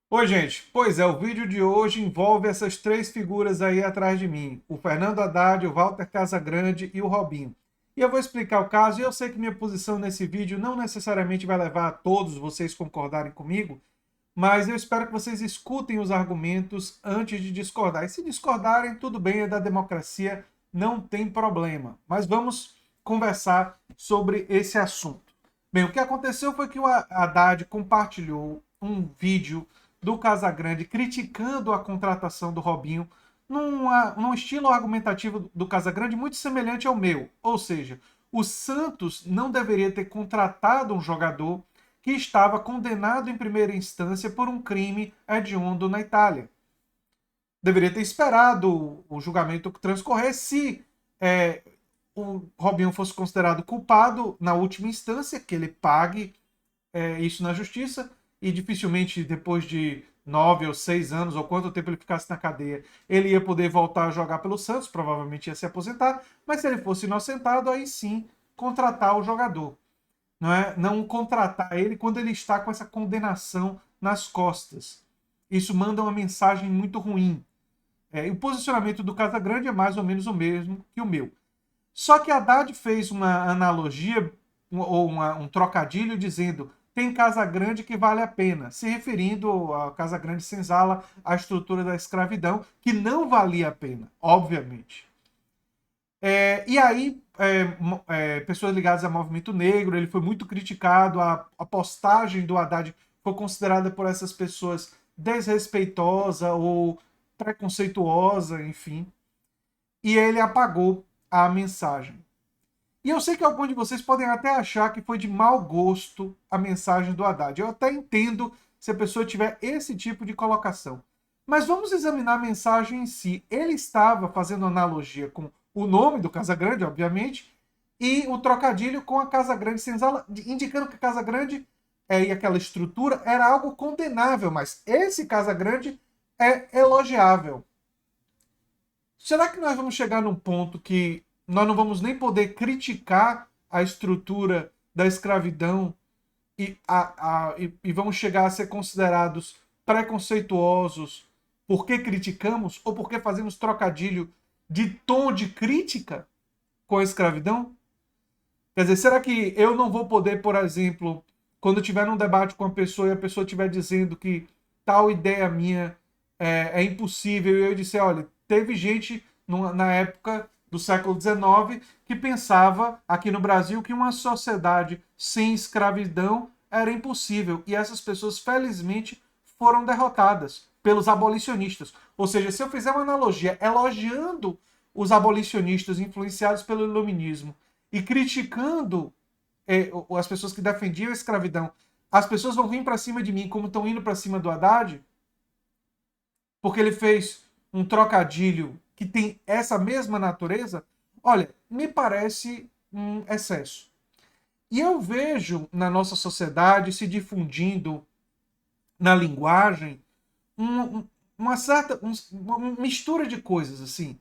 Oi, gente. Pois é, o vídeo de hoje envolve essas três figuras aí atrás de mim: o Fernando Haddad, o Walter Casagrande e o Robinho. E eu vou explicar o caso, e eu sei que minha posição nesse vídeo não necessariamente vai levar a todos vocês concordarem comigo, mas eu espero que vocês escutem os argumentos antes de discordar. E se discordarem, tudo bem, é da democracia, não tem problema. Mas vamos conversar sobre esse assunto. Bem, o que aconteceu foi que o Haddad compartilhou um vídeo do Casagrande criticando a contratação do Robinho num estilo argumentativo do Casagrande muito semelhante ao meu. Ou seja, o Santos não deveria ter contratado um jogador que estava condenado em primeira instância por um crime hediondo na Itália. Deveria ter esperado o julgamento transcorrer se o Robinho fosse considerado culpado na última instância, que ele pague isso na justiça, e dificilmente depois de 9 ou 6 anos, ou quanto tempo ele ficasse na cadeia, ele ia poder voltar a jogar pelo Santos, provavelmente ia se aposentar, mas se ele fosse inocentado, aí sim contratar o jogador. Não contratar ele quando ele está com essa condenação nas costas. Isso manda uma mensagem muito ruim. E o posicionamento do Casagrande é mais ou menos o mesmo que o meu. Só que Haddad fez uma analogia ou um trocadilho dizendo tem Casa Grande que vale a pena, se referindo a Casa Grande Senzala, a estrutura da escravidão, que não valia a pena, obviamente. E aí, pessoas ligadas ao movimento negro, ele foi muito criticado, a postagem do Haddad foi considerada por essas pessoas desrespeitosa ou preconceituosa, enfim, e ele apagou a mensagem. E eu sei que alguns de vocês podem até achar que foi de mau gosto a mensagem do Haddad. Eu até entendo se a pessoa tiver esse tipo de colocação. Mas vamos examinar a mensagem em si. Ele estava fazendo analogia com o nome do Casagrande, obviamente, e o trocadilho com a Casa Grande Senzala, indicando que a Casa Grande e aquela estrutura era algo condenável, mas esse Casa Grande é elogiável. Será que nós vamos chegar num ponto que nós não vamos nem poder criticar a estrutura da escravidão e vamos chegar a ser considerados preconceituosos porque criticamos ou porque fazemos trocadilho de tom de crítica com a escravidão? Quer dizer, será que eu não vou poder, por exemplo, quando eu estiver num debate com a pessoa e a pessoa estiver dizendo que tal ideia minha é impossível, e eu disser, olha, teve gente na época do século XIX que pensava aqui no Brasil que uma sociedade sem escravidão era impossível. E essas pessoas, felizmente, foram derrotadas pelos abolicionistas. Ou seja, se eu fizer uma analogia elogiando os abolicionistas influenciados pelo iluminismo e criticando as pessoas que defendiam a escravidão, as pessoas vão vir para cima de mim como estão indo para cima do Haddad, porque ele fez um trocadilho que tem essa mesma natureza. Olha, me parece um excesso. E eu vejo na nossa sociedade se difundindo na linguagem uma certa uma mistura de coisas assim.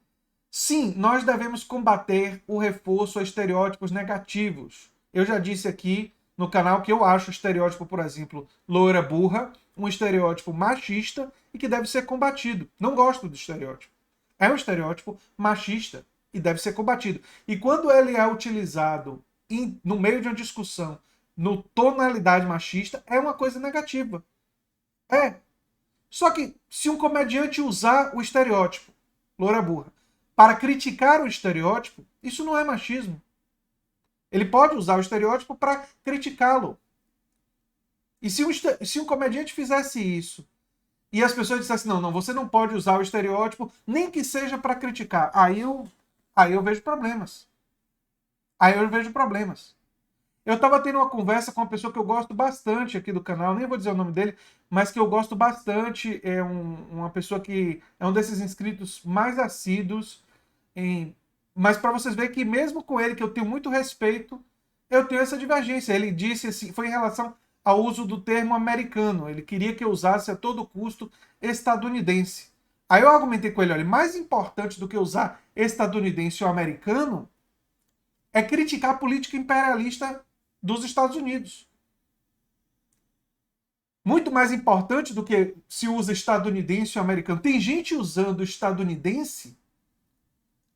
Sim, nós devemos combater o reforço a estereótipos negativos. Eu já disse aqui no canal que eu acho o estereótipo, por exemplo, loira burra, um estereótipo machista e que deve ser combatido. Não gosto do estereótipo. É um estereótipo machista e deve ser combatido. E quando ele é utilizado no meio de uma discussão, no tonalidade machista, é uma coisa negativa. É. Só que se um comediante usar o estereótipo, loura burra, para criticar o estereótipo, isso não é machismo. Ele pode usar o estereótipo para criticá-lo. E se um comediante fizesse isso e as pessoas dissessem, não, não, você não pode usar o estereótipo, nem que seja para criticar, aí eu vejo problemas. Aí eu vejo problemas. Eu estava tendo uma conversa com uma pessoa que eu gosto bastante aqui do canal, nem vou dizer o nome dele, mas que eu gosto bastante. Uma pessoa que é um desses inscritos mais assíduos. Mas para vocês verem que mesmo com ele, que eu tenho muito respeito, eu tenho essa divergência. Ele disse assim, foi em relação ao uso do termo americano. Ele queria que eu usasse a todo custo estadunidense. Aí eu argumentei com ele, olha, mais importante do que usar estadunidense ou americano é criticar a política imperialista dos Estados Unidos. Muito mais importante do que se usa estadunidense ou americano. Tem gente usando estadunidense,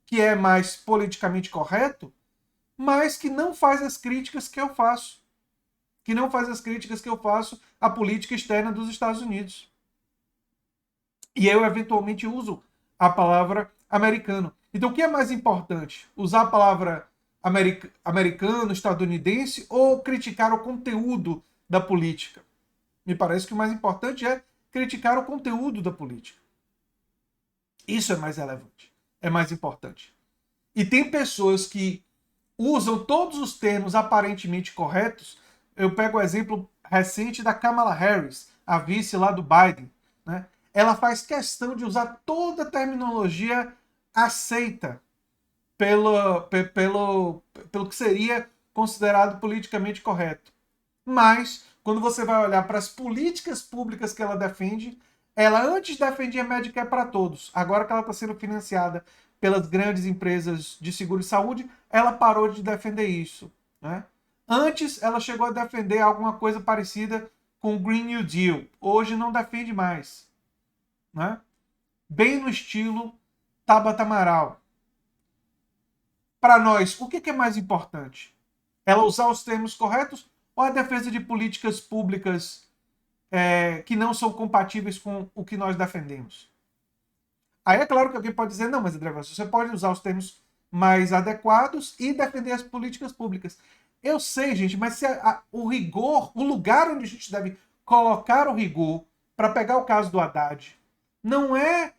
que é mais politicamente correto, mas que não faz as críticas que eu faço. Que não faz as críticas que eu faço à política externa dos Estados Unidos. E eu, eventualmente, uso a palavra americano. Então, o que é mais importante? Usar a palavra americano, estadunidense, ou criticar o conteúdo da política? Me parece que o mais importante é criticar o conteúdo da política. Isso é mais relevante, é mais importante. E tem pessoas que usam todos os termos aparentemente corretos. Eu pego o exemplo recente da Kamala Harris, a vice lá do Biden, né? Ela faz questão de usar toda a terminologia aceita pelo que seria considerado politicamente correto. Mas, quando você vai olhar para as políticas públicas que ela defende, ela antes defendia Medicare para todos. Agora que ela está sendo financiada pelas grandes empresas de seguro e saúde, ela parou de defender isso, né? Antes, ela chegou a defender alguma coisa parecida com o Green New Deal. Hoje não defende mais, né? Bem no estilo Tabata Amaral. Para nós, o que é mais importante? Ela usar os termos corretos ou a defesa de políticas públicas que não são compatíveis com o que nós defendemos? Aí é claro que alguém pode dizer, não, mas André, você pode usar os termos mais adequados e defender as políticas públicas. Eu sei, gente, mas se o rigor, o lugar onde a gente deve colocar o rigor para pegar o caso do Haddad, não é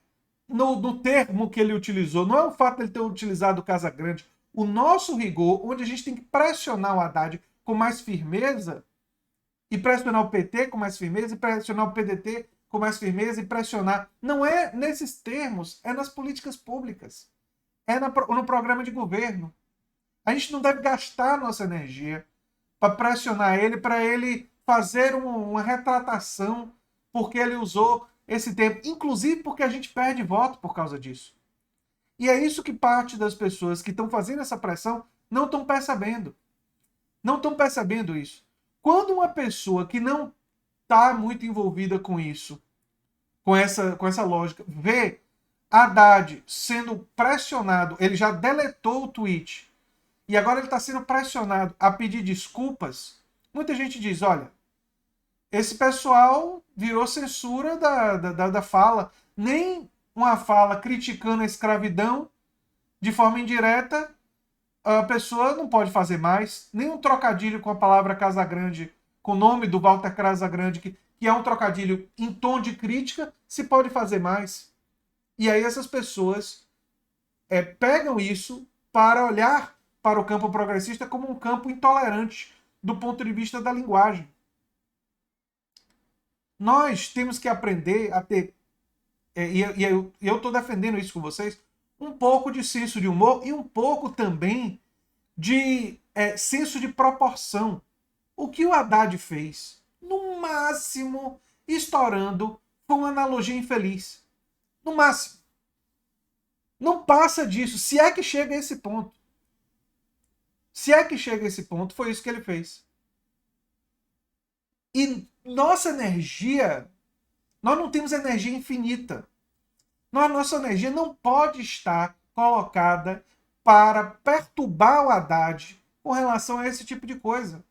no termo que ele utilizou, não é o fato de ele ter utilizado o Casa Grande. O nosso rigor, onde a gente tem que pressionar o Haddad com mais firmeza, e pressionar o PT com mais firmeza, e pressionar o PDT com mais firmeza, e pressionar. Não é nesses termos, é nas políticas públicas. É no programa de governo. A gente não deve gastar nossa energia para pressionar ele, para ele fazer uma retratação, porque ele usou esse termo. Inclusive porque a gente perde voto por causa disso. E é isso que parte das pessoas que estão fazendo essa pressão não estão percebendo. Não estão percebendo isso. Quando uma pessoa que não está muito envolvida com isso, com essa lógica, vê Haddad sendo pressionado, ele já deletou o tweet, e agora ele está sendo pressionado a pedir desculpas, muita gente diz, olha, esse pessoal virou censura da fala. Nem uma fala criticando a escravidão de forma indireta a pessoa não pode fazer mais. Nem um trocadilho com a palavra Casagrande, com o nome do Walter Casagrande, que é um trocadilho em tom de crítica, se pode fazer mais. E aí essas pessoas pegam isso para olhar para o campo progressista como um campo intolerante do ponto de vista da linguagem. Nós temos que aprender a ter, e eu estou defendendo isso com vocês, um pouco de senso de humor e um pouco também de senso de proporção. O que o Haddad fez, no máximo, estourando, foi uma analogia infeliz. No máximo. Não passa disso, se é que chega a esse ponto. Se é que chega a esse ponto, foi isso que ele fez. E nossa energia, nós não temos energia infinita. Nossa energia não pode estar colocada para perturbar o Haddad com relação a esse tipo de coisa.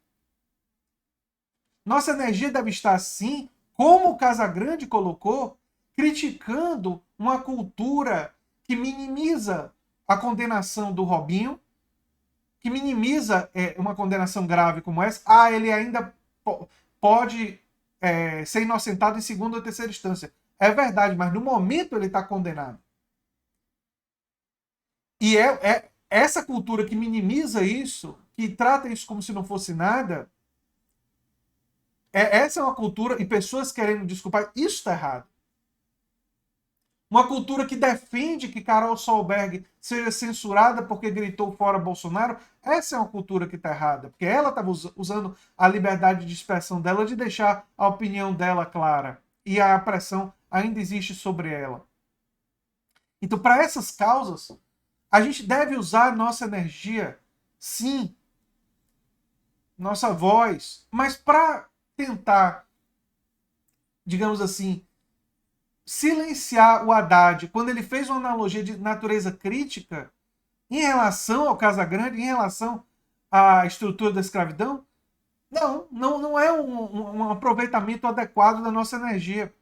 Nossa energia deve estar, sim, como o Casagrande colocou, criticando uma cultura que minimiza a condenação do Robinho, que minimiza uma condenação grave como essa. Ah, ele ainda pode ser inocentado em segunda ou terceira instância. É verdade, mas no momento ele está condenado. E é essa cultura que minimiza isso, que trata isso como se não fosse nada, essa é uma cultura, e pessoas querendo desculpar, isso está errado. Uma cultura que defende que Carol Solberg seja censurada porque gritou fora Bolsonaro, essa é uma cultura que está errada, porque ela estava usando a liberdade de expressão dela de deixar a opinião dela clara, e a pressão ainda existe sobre ela. Então, para essas causas, a gente deve usar nossa energia, sim, nossa voz, mas para tentar digamos assim, silenciar o Haddad quando ele fez uma analogia de natureza crítica em relação ao Casagrande, em relação à estrutura da escravidão? Não é um aproveitamento adequado da nossa energia.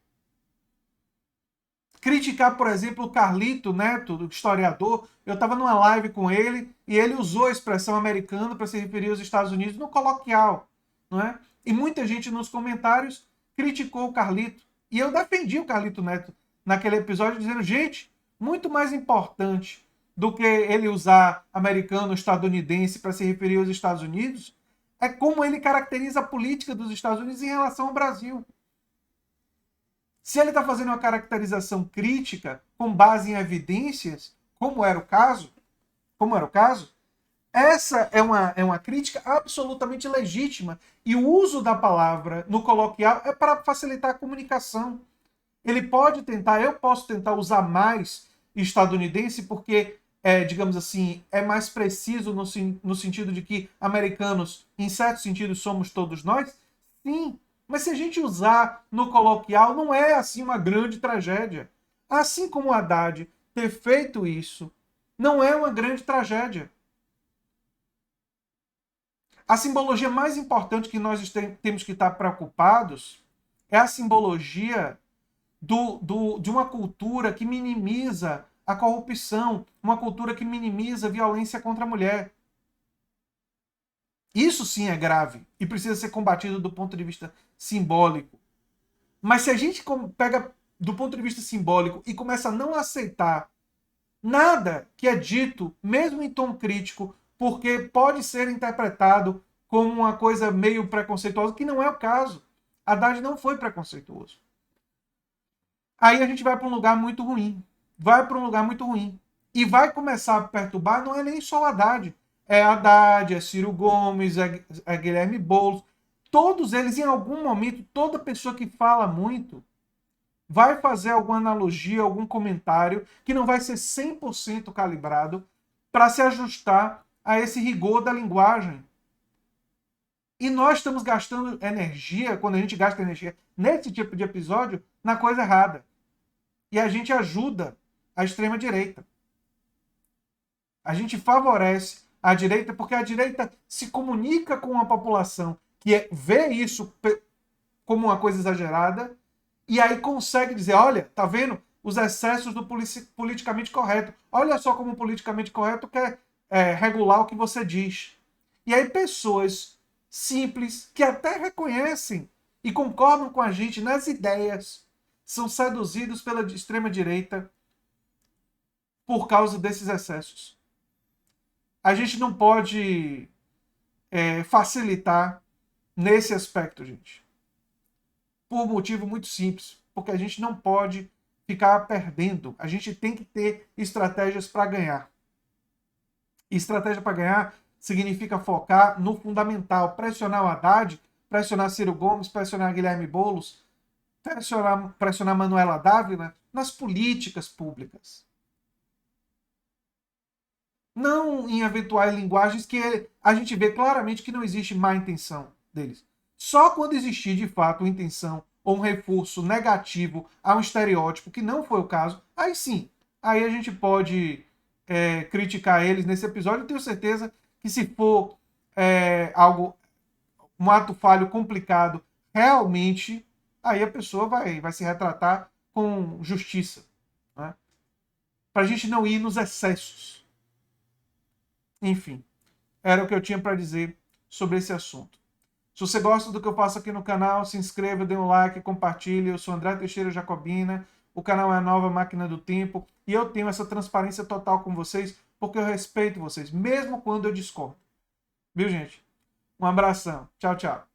Criticar, por exemplo, o Carlito Neto, do historiador, eu estava numa live com ele e ele usou a expressão americana para se referir aos Estados Unidos no coloquial, não é? E muita gente nos comentários criticou o Carlito. E eu defendi o Carlito Neto naquele episódio, dizendo, gente, muito mais importante do que ele usar americano, estadunidense para se referir aos Estados Unidos, é como ele caracteriza a política dos Estados Unidos em relação ao Brasil. Se ele está fazendo uma caracterização crítica com base em evidências, como era o caso, essa é uma crítica absolutamente legítima. E o uso da palavra no coloquial é para facilitar a comunicação. Ele pode tentar, eu posso tentar usar mais estadunidense porque, digamos assim, é mais preciso no sentido de que americanos, em certo sentido, somos todos nós. Sim, mas se a gente usar no coloquial, não é assim uma grande tragédia. Assim como o Haddad ter feito isso, não é uma grande tragédia. A simbologia mais importante que nós temos que estar preocupados é a simbologia de uma cultura que minimiza a corrupção, uma cultura que minimiza a violência contra a mulher. Isso sim é grave e precisa ser combatido do ponto de vista simbólico. Mas se a gente pega do ponto de vista simbólico e começa a não aceitar nada que é dito, mesmo em tom crítico, porque pode ser interpretado como uma coisa meio preconceituosa, que não é o caso. Haddad não foi preconceituoso. Aí a gente vai para um lugar muito ruim. E vai começar a perturbar, não é nem só o Haddad. É Haddad, é Ciro Gomes, é Guilherme Boulos. Todos eles, em algum momento, toda pessoa que fala muito vai fazer alguma analogia, algum comentário que não vai ser 100% calibrado para se ajustar a esse rigor da linguagem. E nós estamos gastando energia, quando a gente gasta energia nesse tipo de episódio, na coisa errada. E a gente ajuda a extrema-direita. A gente favorece a direita porque a direita se comunica com a população que vê isso como uma coisa exagerada e aí consegue dizer, olha, tá vendo os excessos do politicamente correto. Olha só como o politicamente correto quer regular o que você diz. E aí pessoas simples, que até reconhecem e concordam com a gente nas ideias, são seduzidos pela extrema-direita por causa desses excessos. A gente não pode facilitar nesse aspecto, gente. Por motivo muito simples, porque a gente não pode ficar perdendo. A gente tem que ter estratégias para ganhar. E estratégia para ganhar significa focar no fundamental, pressionar o Haddad, pressionar Ciro Gomes, pressionar Guilherme Boulos, pressionar Manuela Dávila nas políticas públicas. Não em eventuais linguagens que a gente vê claramente que não existe má intenção deles. Só quando existir, de fato, uma intenção ou um reforço negativo a um estereótipo, que não foi o caso, aí sim, aí a gente pode criticar eles nesse episódio. Eu tenho certeza que se for um ato falho complicado, realmente, aí a pessoa vai se retratar com justiça. Né? Para a gente não ir nos excessos. Enfim, era o que eu tinha para dizer sobre esse assunto. Se você gosta do que eu faço aqui no canal, se inscreva, dê um like, compartilhe. Eu sou André Teixeira Jacobina, o canal é a Nova Máquina do Tempo e eu tenho essa transparência total com vocês porque eu respeito vocês, mesmo quando eu discordo. Viu, gente? Um abração. Tchau, tchau.